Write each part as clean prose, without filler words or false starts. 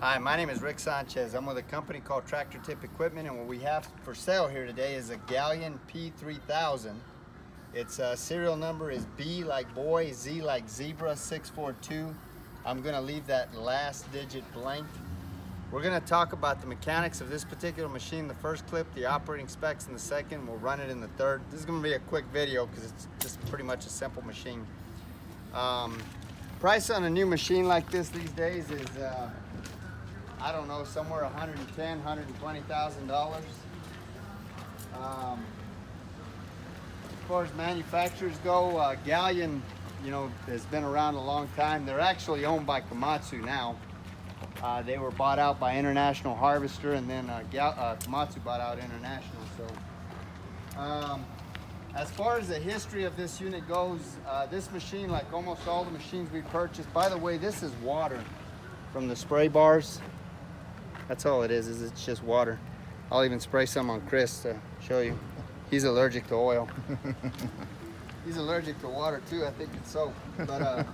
Hi, my name is Rick Sanchez. I'm with a company called Tractor Tip Equipment, and what we have for sale here today is a Galion P300. Its serial number is B like boy, Z like zebra, 642. I'm going to leave that last digit blank. We're going to talk about the mechanics of this particular machine, the first clip, the operating specs in the second. We'll run it in the third. This is going to be a quick video because it's just pretty much a simple machine. Price on a new machine like this these days is I don't know, somewhere $110,000, $120,000. As far as manufacturers go, Galion, has been around a long time. They're actually owned by Komatsu now. They were bought out by International Harvester, and then Komatsu bought out International. So, as far as the history of this unit goes, this machine, like almost all the machines we purchased, by the way, this is water from the spray bars. That's all it is it's just water. I'll even spray some on Chris to show you. He's allergic to oil. He's allergic to water too, I think it's soap. But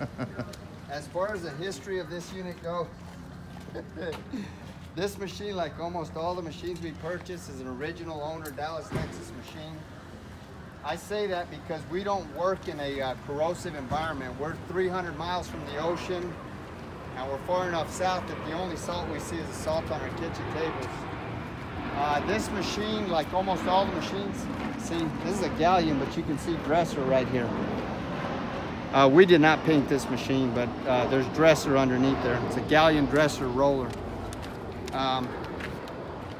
as far as the history of this unit goes, this machine, like almost all the machines we purchase, is an original owner Dallas, Texas machine. I say that because we don't work in a corrosive environment. We're 300 miles from the ocean, and we're far enough south that the only salt we see is the salt on our kitchen tables. This machine, like almost all the machines, see, this is a Galion, but you can see dresser right here. We did not paint this machine, but there's dresser underneath there. It's a Galion dresser roller.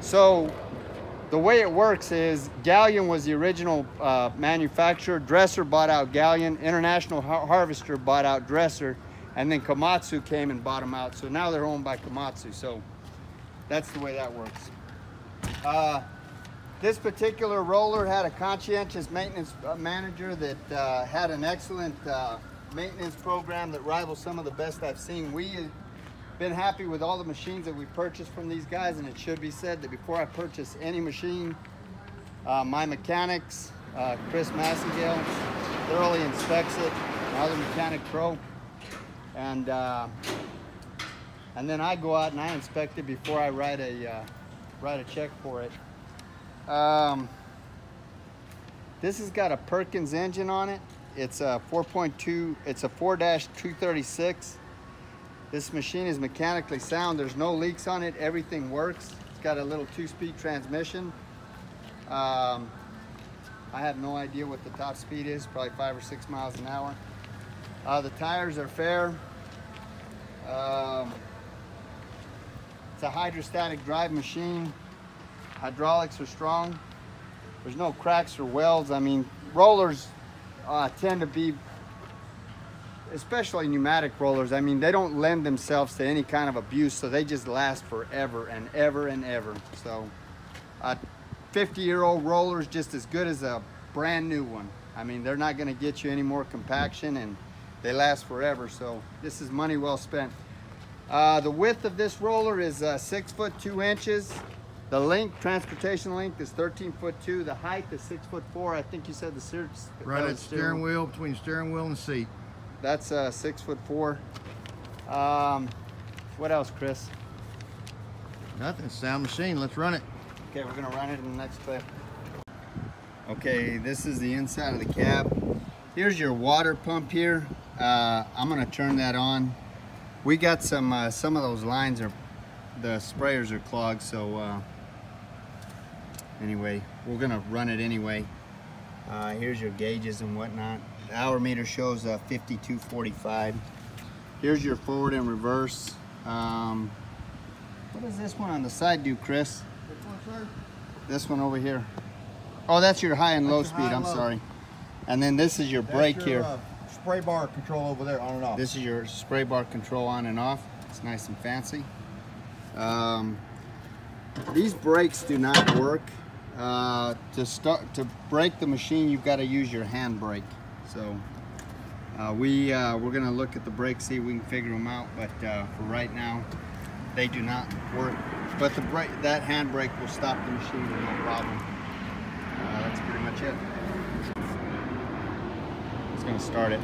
So the way it works is Galion was the original manufacturer. Dresser bought out Galion. International Harvester bought out Dresser. And then Komatsu came and bought them out. So now they're owned by Komatsu. So that's the way that works. This particular roller had a conscientious maintenance manager that had an excellent maintenance program that rivals some of the best I've seen. We've been happy with all the machines that we purchased from these guys, and it should be said that before I purchase any machine, my mechanics, Chris Massengale, thoroughly inspects it, another mechanic pro. And then I go out and I inspect it before I write a check for it. This has got a Perkins engine on it. It's a 4.2. It's a 4-236. This machine is mechanically sound. There's no leaks on it. Everything works. It's got a little 2-speed transmission. I have no idea what the top speed is. Probably 5 or 6 miles an hour. The tires are fair. It's a hydrostatic drive machine. Hydraulics are strong. There's no cracks or welds. I mean, rollers tend to be, especially pneumatic rollers, I mean, they don't lend themselves to any kind of abuse, so they just last forever and ever and ever. So a 50-year-old roller is just as good as a brand new one. I mean, they're not going to get you any more compaction, and they last forever, so this is money well spent. The width of this roller is 6 foot 2 inches. The length, transportation length, is 13 foot 2. The height is 6 foot 4. I think you said the right at steering wheel, between steering wheel and seat. That's 6 foot 4. What else, Chris? Nothing. Sound machine. Let's run it. Okay, we're gonna run it in the next clip. Okay, this is the inside of the cab. Here's your water pump here. I'm gonna turn that on. We got some of those lines the sprayers are clogged, so anyway, we're gonna run it anyway. Here's your gauges and whatnot. The hour meter shows 5245. Here's your forward and reverse. What does this one on the side do, Chris? Which one, sir? This one over here. Oh, that's your high and low speed. I'm sorry. And then this is your brake here. Spray bar control over there, on and off. This is your spray bar control on and off. It's nice and fancy. These brakes do not work. To brake the machine, you've got to use your hand brake. So we're gonna look at the brakes, see if we can figure them out. But for right now, they do not work. But that hand brake will stop the machine with no problem. That's pretty much it. It's gonna start it.